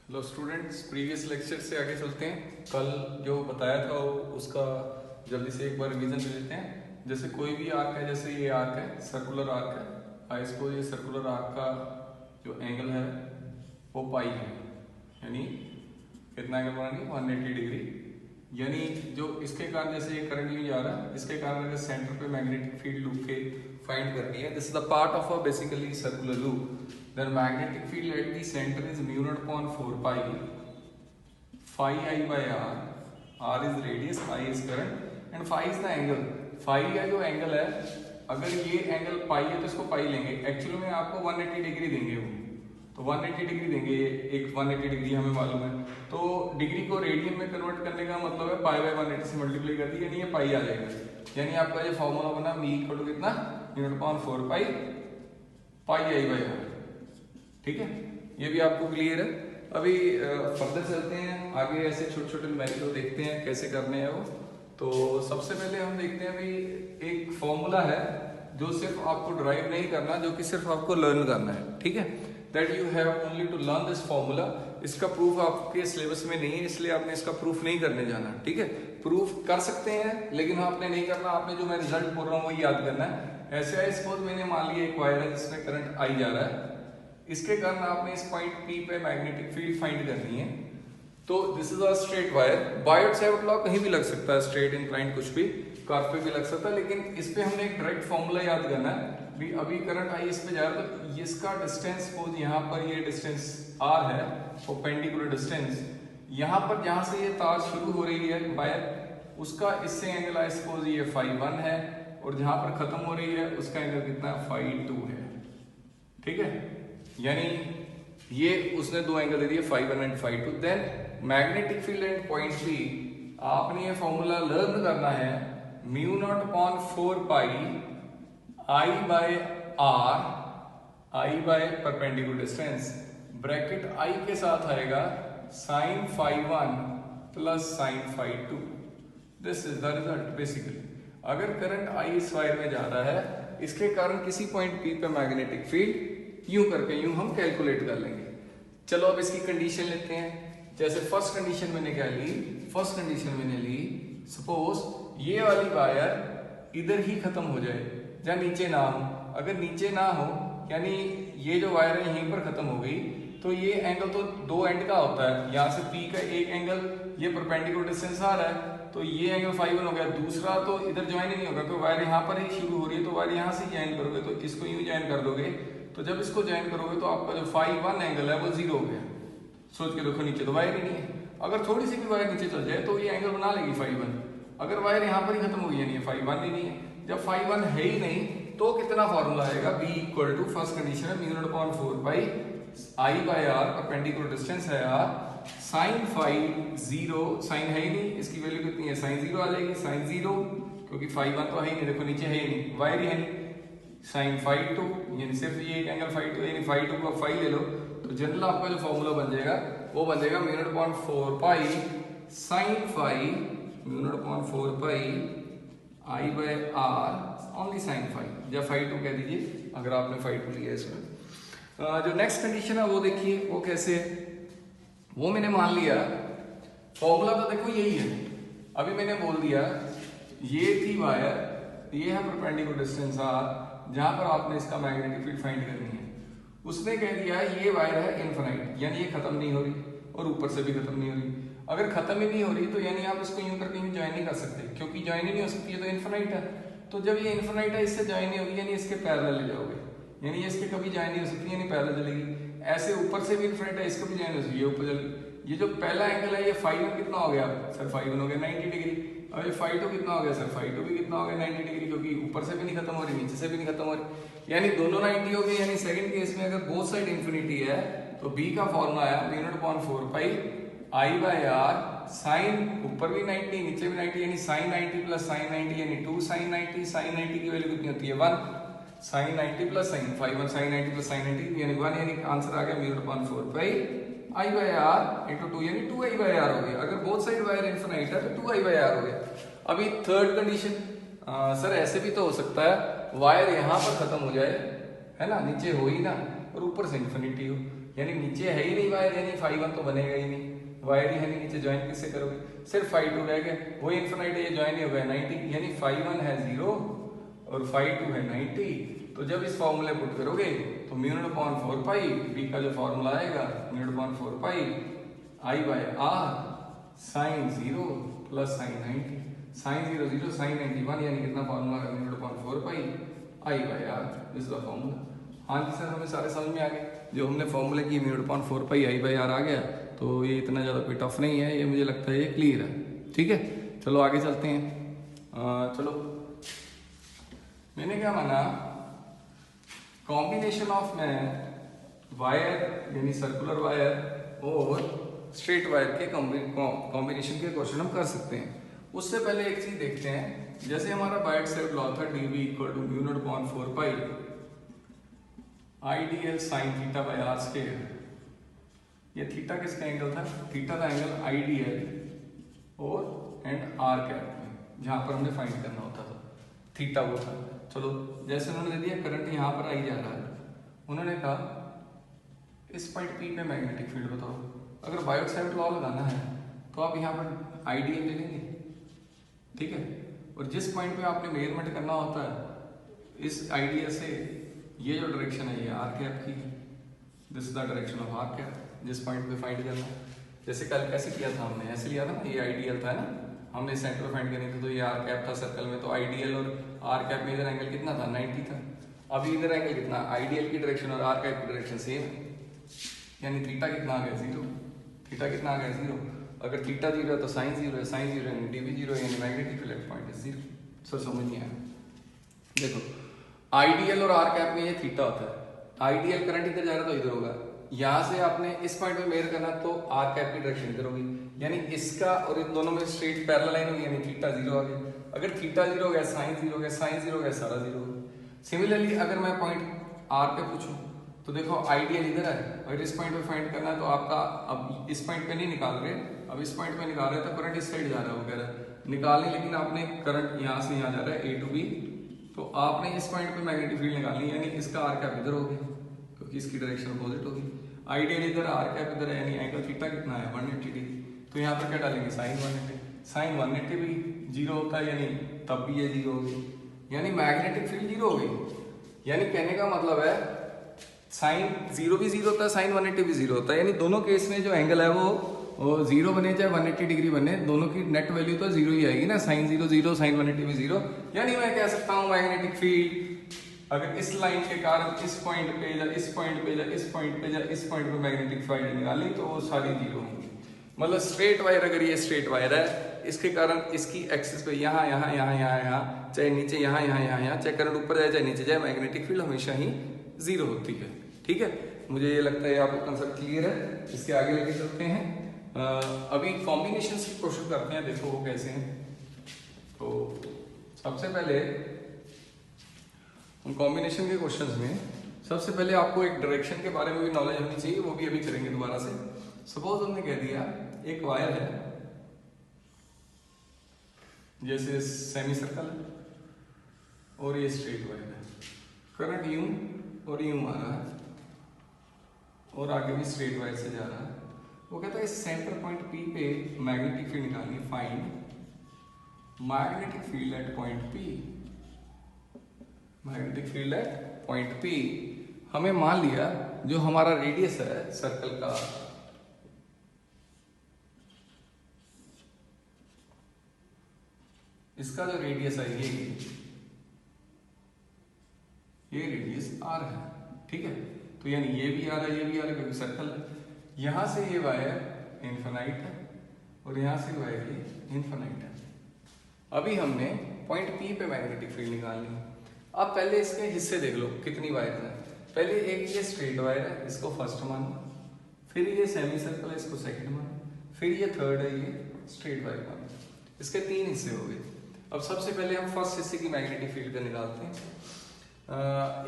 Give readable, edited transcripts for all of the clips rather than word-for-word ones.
Hello students, previous lecture से आगे चलते हैं। कल जो बताया था उसका जल्दी से एक बार रिवीजन ले लेते हैं। जैसे कोई भी आर्क है, जैसे ये आर्क है, सर्कुलर आर्क है। आई सपोज ये सर्कुलर आर्क का जो एंगल है वो पाई है, यानी कितना एंगल बनाएंगे 180 डिग्री। यानी जो इसके कारण जैसे ये करंट यूं जा रहा है, इसके कारण अगर सेंटर पे मैग्नेटिक फील्ड लूप के फाइंड करनी है, this is the part of a basically circular loop. Then magnetic field at the center is mu naught upon 4 pi phi I by r. R is radius, I is current and phi is the angle. Phi का जो angle है, अगर ये angle pi है तो इसको पाई लेंगे। Actually में आपको 180 डिग्री देंगे वो, तो 180 डिग्री देंगे। एक 180 डिग्री हमें मालूम है, तो डिग्री को रेडियन में कन्वर्ट करने का मतलब है पाई बाय 180 से मल्टीप्लाई कर दी, यानी ये पाई आ जाएगा। यानी आपका जो फॉर्मूला बना मी इक्वल टू कितना, mu naught upon 4 pi pi I by r। ठीक है, ये भी आपको क्लियर है। अभी फर्दर चलते हैं आगे, ऐसे छोटे छोटे न्यूमेरिकल देखते हैं कैसे करने हैं वो। तो सबसे पहले हम देखते हैं अभी एक फॉर्मूला है जो सिर्फ आपको ड्राइव नहीं करना, जो कि सिर्फ आपको लर्न करना है। ठीक है, that you have only to learn this formula. इसका प्रूफ आपके सिलेबस में नहीं है, इसलिए आपने इसका प्रूफ नहीं करने जाना। ठीक है, प्रूफ कर सकते हैं लेकिन आपने नहीं करना। आपने जो मैं रिजल्ट बोल रहा हूँ वही याद करना है। ऐसे है, सपोज मैंने मान लिया एक वायर है जिसमें करंट आई जा रहा है, इसके कारण आपने इस पॉइंट P पे मैग्नेटिक फील्ड फाइंड करनी है। तो this is a straight wire. Biot Savart law कहीं भी लग सकता है, स्ट्रेट इंक्लाइंड कुछ भी, कर्व पे भी लग सकता है, लेकिन इस पे हमने एक डायरेक्ट फॉर्मूला याद करना है। भी अभी करंट आई इस पे जा रहा है, तो इसका डिस्टेंस सपोज यहाँ पर ये डिस्टेंस r है, परपेंडिकुलर डिस्टेंस। यहाँ पर जहाँ से ये तार शुरू हो रही है वायर, उसका इससे एंगल आई सपोज ये φ1 है, और जहाँ पर खत्म हो रही है उसका एंगल कितना φ2 है। ठीक है, यानी ये उसने दो एंगल दे दिए φ1 and φ2। Then magnetic field and point P, आपने ये फॉर्मूला लर्न करना है। mu naught upon 4 pi I by r, I by perpendicular distance, bracket I के साथ आएगा sin φ1 plus sin φ2। This is the result basically. अगर करंट I इस wire में जा रहा है, इसके कारण किसी पॉइंट P पे मैग्नेटिक फील्ड यूं करके यूं हम कैलकुलेट कर लेंगे। चलो अब इसकी कंडीशन लेते हैं। जैसे फर्स्ट कंडीशन मैंने क्या ली, फर्स्ट कंडीशन मैंने ली सपोज ये वाली वायर इधर ही खत्म हो जाए या नीचे ना हो। अगर नीचे ना हो यानी ये जो वायर है यहीं पर खत्म हो गई, तो ये एंगल तो दो एंड का होता है। यहाँ से P का एक एंगल, ये परपेंडिकुलर डिस्टेंस आ रहा है, तो ये एंगल φ1 हो गया। दूसरा तो इधर ज्वाइन ही नहीं होगा, तो वायर यहाँ पर ही शुरू हो रही है, तो वायर यहाँ से ज्वाइन करोगे तो इसको यूं ज्वाइन कर दोगे। तो जब इसको ज्वाइन करोगे तो आपका जो φ1 एंगल है वो 0 हो गया। सोच के देखो, नीचे तो वायर ही नहीं है। अगर थोड़ी सी भी वायर नीचे चल जाए तो ये एंगल बना लेगी φ1। अगर वायर यहाँ पर ही खत्म हो गई यानी φ1 ही नहीं है। जब φ1 है ही नहीं तो कितना फॉर्मूला आएगा, B equal to first condition है mu naught upon 4 pi I by r, perpendicular distance है r, sin φ0, साइन है ही नहीं, इसकी वैल्यू कितनी है sin 0 आ जाएगी। sin 0 क्योंकि φ1 तो है ही नहीं, देखो नीचे है ही नहीं, वायर ही है नहीं। sin φ2 यानी सिर्फ ये एक एंगल φ2, यानी φ2 को फाई ले लो, तो जनरल आपका जो फॉर्मूला बन जाएगा वो बन जाएगा mu naught upon 4 pi sin phi, mu naught upon 4 pi I by r only sin phi, या φ2 कह दीजिए अगर आपने φ2 लिया इसमें। जो नेक्स्ट कंडीशन है वो देखिए, वो कैसे है। वो मैंने मान लिया, फॉर्मूला तो देखो यही है। अभी मैंने बोल दिया ये थी वायर, ये है परपेंडिकुलर डिस्टेंस r, जहां पर आपने इसका मैग्नेटिक फील्ड फाइंड करनी है। उसने कह दिया ये वायर है इनफिनाइट, यानी ये खत्म नहीं हो रही और ऊपर से भी खत्म नहीं हो रही। अगर खत्म ही नहीं हो रही तो यानी आप इसको यूं करके यूं ज्वाइन नहीं कर सकते, क्योंकि ज्वाइन ही नहीं हो सकती है, तो इनफिनाइट है। तो जब ये इनफिनाइट है, इससे ज्वाइन नहीं होगी यानी इसके पैरेलल ले जाओगे, यानी इसके कभी ज्वाइन नहीं हो सकती, यानी पैरेलल चलेगी। ऐसे ऊपर से भी इनफिनाइट है, इसको भी ज्वाइन हो सकती है, ऊपर चल। ये जो पहला एंगल है ये φ1 कितना हो गया सर, φ1 हो गया 90 डिग्री। और ये φ2 कितना हो गया सर, φ2 भी कितना हो गया 90 डिग्री, क्योंकि ऊपर से भी नहीं खत्म हो रही, नीचे से भी नहीं खत्म हो रही, यानी दोनों 90 हो गए। यानी सेकंड केस में अगर बोथ साइड इंफिनिटी है तो B का फॉर्मूला आया mu naught upon 4 pi I by r, sine ऊपर भी 90 नीचे भी 90, यानी sin 90 प्लस sin 90 यानी 2 sin 90। sin 90 की वैल्यू कितनी होती है 1, sin 90 plus sin φ1 sin 90 plus sin 90 यानी 1, यानी आंसर आ गया mu naught upon 4 pi I by r into 2 यानी 2 I by r हो गया। अगर बोथ साइड वायर इनफिनाइट है तो 2 I by r हो गया। अभी थर्ड कंडीशन, सर ऐसे भी तो हो सकता है वायर यहाँ पर खत्म हो जाए, है ना, नीचे हो ही ना और ऊपर से इन्फिनिटी हो, यानी नीचे है ही नहीं वायर, यानी φ1 तो बनेगा ही नहीं, वायर ही है नहीं नीचे, ज्वाइन किससे करोगे, सिर्फ φ2 रह गया, वो इनफिनाइट है, ये ज्वाइन ही हो गया 90, यानी φ1 है 0 और φ2 है 90। तो जब इस फॉर्मूले पुट करोगे तो μ0/4 पाई, बी का जो फॉर्मूला आएगा μ0/4 पाई I/r sin 0 plus sin 90, sin 0 0 sin 91, यानी कितना फॉर्मूला है μ0/4 पाई I/r, this is the formula. हाँ जी सर, हमें सारे समझ में आ गए, जो हमने फॉर्मूला की μ0/4 पाई I/r आ गया, तो ये इतना ज़्यादा कोई टफ नहीं है, ये मुझे लगता है ये क्लियर है। ठीक है, चलो आगे चलते हैं। चलो मैंने क्या माना, कॉम्बिनेशन ऑफ मैं वायर यानी सर्कुलर वायर और स्ट्रेट वायर के कॉम्बिनेशन के क्वेश्चन हम कर सकते हैं। उससे पहले एक चीज देखते हैं, जैसे हमारा बायट-सेवर्ट लॉ था dv = μ0/4 pi IDL sin theta by r square. ये थीटा किसका एंगल था, थीटा का एंगल IDL और एंड r कैप में, जहां पर हमने फाइंड करना होता था, थीटा वो था। चलो जैसे उन्होंने दे दिया करंट यहाँ पर आई जा रहा है, उन्होंने कहा इस पॉइंट P पे मैग्नेटिक फील्ड बताओ। अगर बायट-सेवर्ट लॉ लगाना है तो आप यहाँ पर आइडियल ले लेंगे, ठीक है, और जिस पॉइंट पे आपने मेजरमेंट करना होता है इस आइडियल से, ये जो डायरेक्शन है ये आर कैप की, this is the direction of R cap, जिस पॉइंट पे फाइंड करना है। जैसे कल कैसे किया था हमने, ऐसे लिया था ना, ये आइडियल था ना, हमने सेंटर फाइंड करनी थी, तो ये आर कैप था सर्कल में, तो आइडियल और आर कैप में इधर एंगल कितना था 90 था। अभी इधर एंगल कितना, आइडियल की डायरेक्शन और आर कैप की डायरेक्शन सेम है, यानी थीटा कितना आ गया 0, थीटा कितना आ गया 0। अगर थीटा 0 है तो साइन 0 है, साइन 0 यानी डी भी 0 है, यानी magnetic field point is 0। Sir समझ नहीं आया, देखो आइडियल और आर कैप में ये थीटा होता है, आइडियल करंट इधर जा रहा तो इधर होगा, यहाँ से आपने इस पॉइंट पे मेजर करना तो आर कैप की डायरेक्शन इधर होगी, यानी इसका और इन दोनों में स्ट्रेट पैरेलल लाइन होगी, यानी थीटा 0 आ गया। अगर थीटा 0 हो गया, साइन 0 हो गया, साइन 0 हो गया, सारा 0 हो गया। सिमिलरली अगर मैं पॉइंट आर पे पूछूं तो देखो आइडियल इधर है, अगर इस पॉइंट पे फाइंड करना है तो आपका, अब इस पॉइंट पे नहीं निकाल रहे, अब इस पॉइंट पे निकाल रहे तो करंट इस साइड जा रहा है वगैरह निकालनी, लेकिन आपने करंट यहाँ से यहाँ जा रहा है A to B, तो आपने इस पॉइंट पे मैग्नेटिक फील्ड निकालनी है, यानी इसका आर कैप इधर होगी क्योंकि इसकी डायरेक्शन अपोजिट होगी। आइडियल इधर, आर कैप इधर है, यानी एंगल थीटा कितना है 180 डिग्री, तो यहाँ पर क्या डालेंगे साइन 180, साइन 180 भी 0 होता है, यानी तब भी ये 0 होगी, यानी मैग्नेटिक फील्ड 0 होगी। यानी कहने का मतलब है साइन 0 भी 0 होता है, साइन 180 भी 0 होता है, यानी दोनों केस में जो एंगल है वो 0 बने चाहे 180 डिग्री बने, दोनों की नेट वैल्यू तो 0 ही आएगी ना, साइन 0 0, साइन 180 भी 0। यानी मैं कह सकता हूँ मैग्नेटिक फील्ड अगर इस लाइन के कारण इस पॉइंट पे या इस पॉइंट पे या इस पॉइंट पे या इस पॉइंट पे मैग्नेटिक फील्ड निकाली तो वो सारी 0 होंगी। मतलब स्ट्रेट वायर, अगर ये स्ट्रेट वायर है, इसके कारण इसकी एक्सिस पे यहाँ यहाँ यहाँ यहाँ यहाँ, चाहे नीचे यहाँ यहाँ यहाँ यहाँ, चाहे करंट ऊपर जाए चाहे नीचे जाए, मैग्नेटिक फील्ड हमेशा ही 0 होती है। ठीक है, मुझे ये लगता है आपको कंसेप्ट क्लियर है। इसके आगे लेके चलते हैं। अभी कॉम्बिनेशन की कोशिश करते हैं, देखो वो कैसे हैं। तो सबसे पहले हम कॉम्बिनेशन के क्वेश्चंस में सबसे पहले आपको एक डायरेक्शन के बारे में भी नॉलेज होनी चाहिए, वो भी अभी करेंगे दोबारा से। सपोज हमने कह दिया एक वायर है, जैसे सेमी सर्कल है और ये स्ट्रेट वायर है, करंट यूं और यूं आ रहा है और आगे भी स्ट्रेट वायर से जा रहा है। वो कहता है इस सेंटर पॉइंट P पे मैग्नेटिक फील्ड निकालनी, find magnetic field at point P, magnetic field at point P। हमें मान लिया जो हमारा रेडियस है सर्कल का, इसका जो रेडियस है ये रेडियस r है, ठीक है। तो यानी ये भी आ रहा है, ये भी आ रहा है, क्योंकि सर्कल है। यहां से ये वायर इनफिनाइट है और यहां से वायर ये इनफिनाइट है। अभी हमने पॉइंट P पे मैग्नेटिक फील्ड निकालनी है। अब पहले इसके हिस्से देख लो कितनी वायर है। पहले एक ये स्ट्रेट वायर है, इसको फर्स्ट मानो, फिर ये सेमी सर्कल है, इसको सेकंड मानो, फिर ये थर्ड है, ये स्ट्रेट वायर मानो। इसके 3 हिस्से हो गए। अब सबसे पहले हम फर्स्ट हिस्से की मैग्नेटिक फील्ड का निकालते हैं।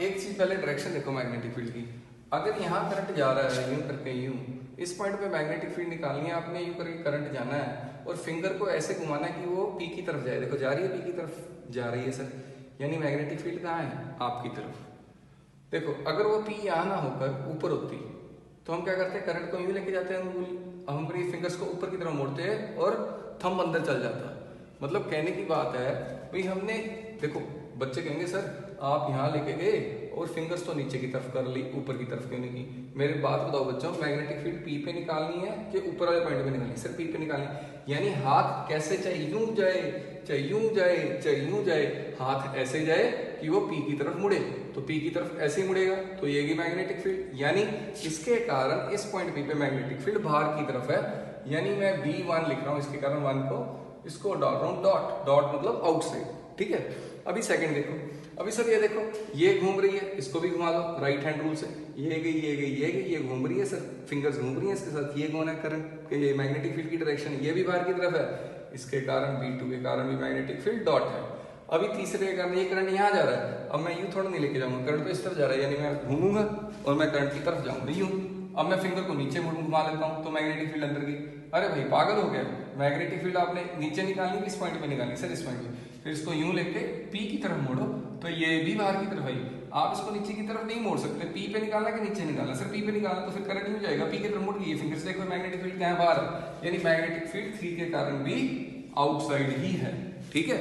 एक चीज पहले डायरेक्शन देखो मैग्नेटिक फील्ड की। अगर यहाँ करंट जा रहा है यूं करके, यूं इस पॉइंट पे मैग्नेटिक फील्ड निकालनी है आपने, यूं करके करंट जाना है और फिंगर को ऐसे घुमाना है कि वो P की तरफ जाए। देखो जा रही है, P की तरफ जा रही है सर, यानी मैग्नेटिक फील्ड कहाँ है, आपकी तरफ। देखो अगर वो P यहाँ ना होकर ऊपर होती तो हम क्या करते हैं, करंट को यूं लेके जाते हैं अंगुली, अब हम अपनी फिंगर्स को ऊपर की तरफ मोड़ते हैं और थंब अंदर चल जाता है। मतलब कहने की बात है भाई, हमने देखो बच्चे कहेंगे सर आप यहाँ लेके गए और फिंगर्स तो नीचे की तरफ कर ली, ऊपर की तरफ क्यों नहीं की। मेरे बात बताओ बच्चों, मैग्नेटिक फील्ड पी पे निकालनी है कि ऊपर वाले पॉइंट पे निकालनी है? सर पी पे निकालनी है। यानी हाथ कैसे, चाहे यूं जाए चाहे यूं जाए चाहे यूं जाए, हाथ ऐसे जाए कि वो पी की तरफ मुड़े, तो पी की तरफ ऐसे ही मुड़ेगा, तो ये भी मैग्नेटिक फील्ड। यानी इसके कारण इस पॉइंट पी पे मैग्नेटिक फील्ड बाहर की तरफ है। यानी मैं B1 लिख रहा हूँ, इसके कारण 1 को इसको डॉट रहा हूँ, डॉट डॉट मतलब आउटसाइड, ठीक है। अभी सेकंड देखो, अभी सर ये देखो ये घूम रही है, इसको भी घुमा लो राइट हैंड रूल से, ये गई ये गई ये गई, ये घूम रही है सर, फिंगर्स घूम रही है इसके साथ, ये कौन है करंट, ये मैग्नेटिक फील्ड की डायरेक्शन, ये भी बाहर की तरफ है, इसके कारण B2 के कारण भी मैग्नेटिक फील्ड डॉट है। अभी तीसरे के कारण ये करंट यहाँ जा रहा है, अब मैं यूं थोड़ा नहीं लेके जाऊंगा, करंट तो इस तरफ जा रहा है, यानी मैं घूमूंगा और मैं करंट की तरफ जाऊंगा यूं। अब मैं फिंगर को नीचे घुमा लेता हूँ तो मैग्नेटिक फील्ड अंदर गई। अरे भाई पागल हो गया, मैग्नेटिक फील्ड आपने नीचे निकालनी, इस पॉइंट पे निकालनी सर, इस पॉइंट पे, फिर इसको यूं लेके पी की तरफ मोड़ो तो ये भी बाहर की तरफ आई। आप इसको नीचे की तरफ नहीं मोड़ सकते, पी पे निकालना कि नीचे निकालना, सर पी पे निकालना तो फिर करंट नहीं जाएगा, पी की तरफ मुड़ गई, फिंगर से देखो मैग्नेटिक फील्ड कहाँ बाहर है, यानी मैग्नेटिक फील्ड 3 के कारण भी आउटसाइड ही है, ठीक है।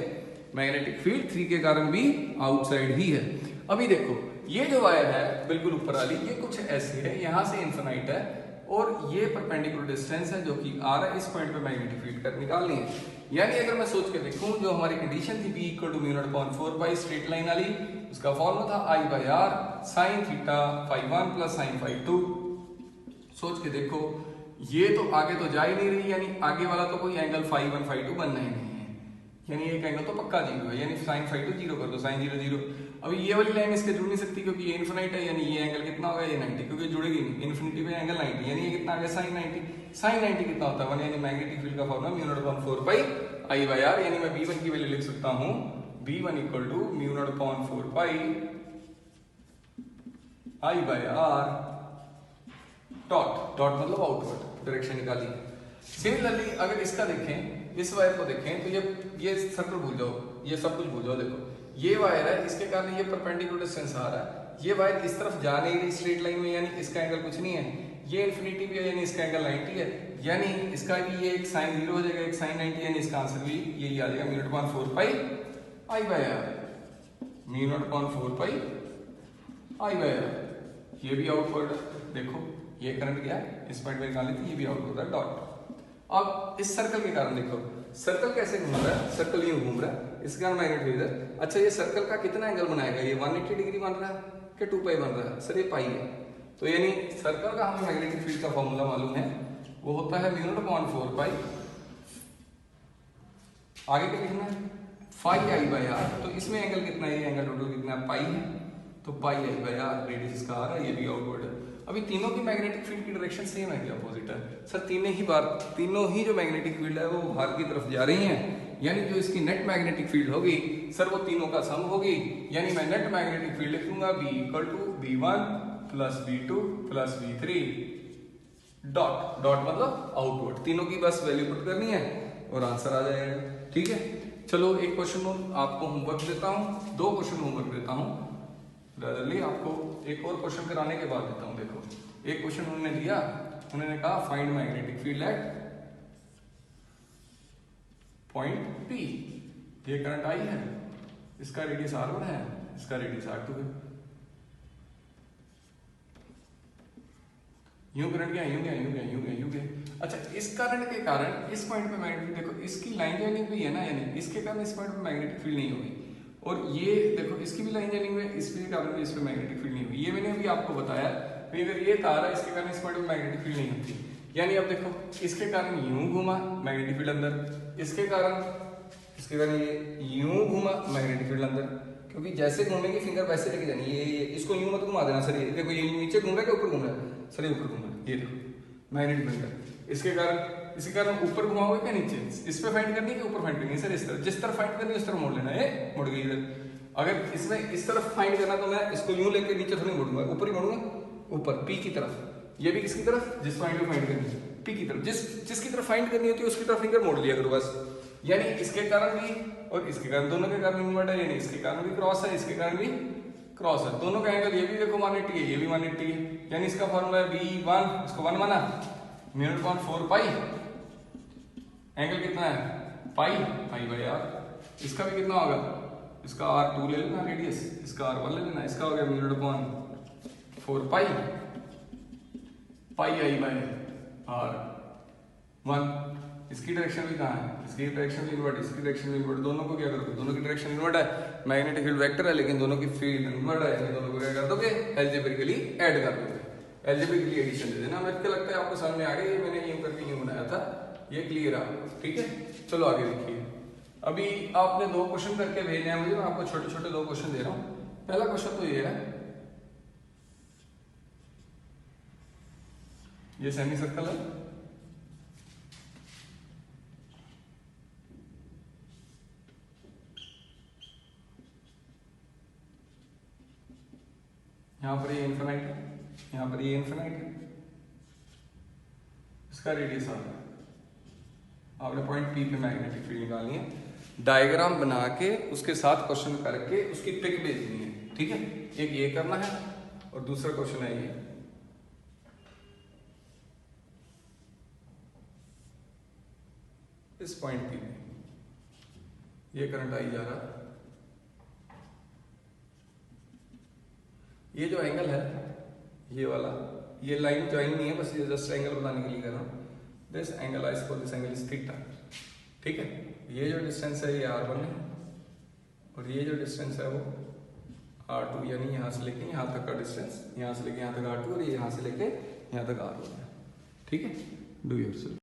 मैग्नेटिक फील्ड 3 के कारण भी आउटसाइड ही है। अभी देखो ये जो वायर है बिल्कुल ऊपर वाली, ये कुछ ऐसी है, यहाँ से इन्फिनाइट है और ये परपेंडिकुलर डिस्टेंस है जो कि R है, इस पॉइंट पे मैग्नेटिक फील्ड कर निकालनी है। यानी अगर मैं सोच के देखूं, जो हमारी कंडीशन थी B equal to mu naught upon 4 pi straight line वाली, उसका फॉर्मूला था I by R sine theta phi 1 plus sine phi 2। सोच के देखो ये तो आगे तो जा ही नहीं रही, यानी आगे वाला तो कोई एंगल फाई 1 फाई 2 बनना ही नहीं है, यानी एक एंगल तो पक्का जीरो है, यानी साइन फाई 2 जीरो कर दो, साइन 0 0। अभी ये वाली लाइन इसके जुड़ नहीं सकती क्योंकि ये इन्फिनाइट है, यानी ये एंगल कितना होगा, ये 90, क्योंकि जुड़ेगी नहीं, इन्फिनिटी पे एंगल 90, यानी ये कितना आ गया साइन 90। साइन 90 कितना होता है 1, यानी मैग्नेटिक फील्ड का formula mu naught upon 4 pi I by R, यानी मैं B1 की वैल्यू लिख सकता हूं B1 equal to mu naught upon 4 pi I by R dot dot मतलब आउटवर्ड डायरेक्शन निकाली। सिमिलरली अगर इसका देखें, इस वायर को देखें तो ये सर्कल भूल जाओ, ये सब कुछ भूल जाओ, देखो ये वायर है, इसके कारण ये परपेंडिकुलर डिस्टेंस आ रहा है, ये वायर इस तरफ जा नहीं रही स्ट्रेट लाइन में, यानी इसका एंगल कुछ नहीं है, ये इन्फिनिटी भी है यानी इसका एंगल 90 है, यानी इसका भी ये एक साइन 0 हो जाएगा, एक साइन 90, यानी इसका आंसर भी यही आ जाएगा mu naught upon 4 pi I by R, mu naught upon 4 pi I by R। ये भी आउटवर्ड है, देखो ये करंट गया इस पॉइंट पे निकाली थी, ये भी आउटवर्ड है डॉट। अब इस सर्कल के कारण देखो, सर्कल कैसे घूम रहा है, सर्कल यूं घूम रहा है, इसके कारण मैग्नेटिक फील्ड है। अच्छा ये सर्कल का कितना एंगल बनाएगा, ये 180 डिग्री बन रहा है कि 2 पाई बन रहा है, सर ये पाई है, तो यानी सर्कल का हमें मैग्नेटिक फील्ड का फॉर्मूला मालूम है, वो होता है म्यू नॉट अपॉन 4 पाई, आगे क्या लिखना है फाई I बाय R, तो इसमें एंगल कितना है, ये एंगल टोटल कितना है पाई है, तो पाई I बाय R, रेडियस इसका आ रहा है, ये भी आउटवर्ड है। अभी तीनों की मैग्नेटिक फील्ड की डायरेक्शन सेम है कि अपोजिट है, सर तीनों ही जो मैग्नेटिक फील्ड है वो बाहर की तरफ जा रही हैं, यानी जो इसकी नेट मैग्नेटिक फील्ड होगी सर वो तीनों का सम होगी, यानी मैं नेट मैग्नेटिक फील्ड लिख लूंगा B equal to B1 plus B2 plus B3 dot dot मतलब आउटवर्ड, तीनों की बस वैल्यू पुट करनी है और आंसर आ जाएगा, ठीक है। चलो एक क्वेश्चन आपको होमवर्क देता हूँ, 2 क्वेश्चन होमवर्क देता हूँ, रेदरली आपको एक और क्वेश्चन कराने के बाद देता हूँ। देखो एक क्वेश्चन उन्होंने दिया, उन्होंने कहा find magnetic field at point P, ये करंट I है, इसका रेडियस R1 है, इसका रेडियस R2 है, यूं करंट गया यूं गया यूं गया यूं गया यूं गया। अच्छा इस करंट के कारण इस पॉइंट पे मैग्नेटिक, देखो इसकी लाइन जॉइनिंग भी है ना, यानी इसके कारण इस पॉइंट पे मैग्नेटिक फील्ड नहीं होगी, और ये देखो इसकी भी लाइन जॉइनिंग है, इसके कारण भी इस पे मैग्नेटिक फील्ड नहीं होगी, ये मैंने अभी आपको बताया भाई अगर ये तार है इसके कारण इस पॉइंट पे मैग्नेटिक फील्ड नहीं होती, यानी अब देखो इसके कारण यूं घूमा मैग्नेटिक फील्ड अंदर, इसके कारण ये यूं घूमा मैग्नेटिक फील्ड अंदर, क्योंकि जैसे घूमेगी फिंगर वैसे लेके जानी, ये इसको यूं मत घुमा देना सर, ये देखो ये नीचे घूम रहा है कि ऊपर घूम रहा है, सर ये ऊपर घूम रहा है, ये देखो मैग्नेटिक फील्ड, इसके कारण ऊपर घुमाओगे क्या नीचे, इस पे फाइंड करनी है कि ऊपर फाइंड करनी है, सर इस तरफ, जिस तरफ फाइंड करनी है उस तरफ मोड़ लेना है, मुड़ गई इधर। अगर इसमें इस तरफ फाइंड करना तो मैं इसको यूं लेके नीचे थोड़ी मोड़ूंगा, ऊपर ही मोड़ूंगा, ऊपर P की तरफ, ये भी किसकी तरफ, जिस पॉइंट को फाइंड करनी है P की तरफ, जिसकी तरफ फाइंड करनी होती है उसकी तरफ फिंगर मोड़ लिया करो बस, यानी इसके कारण भी और इसके कारण दोनों के कारण इन्वर्ट है, यानी इसके कारण भी क्रॉस है, इसके कारण भी क्रॉस है, दोनों का एंगल ये भी देखो 180 है, ये भी 180 है, यानी इसका फॉर्मूला है B1, इसको 1 माना, μ/4 पाई, एंगल कितना है पाई, पाई/r। इसका भी कितना होगा, इसका R2 ले लेना रेडियस, इसका R1 ले लेना, इसका हो गया μ/4 पाई I/R1। इसकी डायरेक्शन भी कहाँ है, इसकी डायरेक्शन भी इनवर्ट, इसकी डायरेक्शन भी इनवर्ट, दोनों को क्या कर दो, दोनों की डायरेक्शन इनवर्ट है, मैग्नेटिक फील्ड वेक्टर है लेकिन दोनों की फील्ड इनवर्ट है, यानी दोनों को क्या कर दोगे, एल्जेब्रिकली ऐड कर दोगे, एल्जेब्रिकली एडिशन दे देना। मेरे को लगता है आपको समझ में आ गया, ये मैंने यूं करके यूं बनाया था, ये क्लियर है, ठीक है। चलो आगे देखिए, अभी आपने 2 क्वेश्चन करके भेजने हैं मुझे, मैं आपको छोटे छोटे 2 क्वेश्चन दे रहा हूँ। पहला क्वेश्चन तो ये है, ये सेमी सर्कल है, यहां पर ये इन्फिनाइट है, यहां पर ये इन्फिनाइट है, इसका रेडियस आ गया, आपने पॉइंट P पे मैग्नेटिक फील्ड निकालनी है, डायग्राम बना के उसके साथ क्वेश्चन करके उसकी पिक भेजनी है, ठीक है। एक ये करना है और दूसरा क्वेश्चन है ये, इस पॉइंट P पे ये करंट आई जा रहा है, ये जो एंगल है ये वाला, ये लाइन ज्वाइन नहीं है, बस ये जस्ट एंगल बताने के लिए कर रहा हूँ, this angle I suppose this angle is theta, ठीक है। ये जो डिस्टेंस है ये R1 है और ये जो डिस्टेंस है वो R2, यानी यहाँ से लेके यहाँ तक का डिस्टेंस, यहाँ से लेके यहाँ तक R2 और ये यहाँ से लेके यहाँ तक R1 है, ठीक है। Do yourself.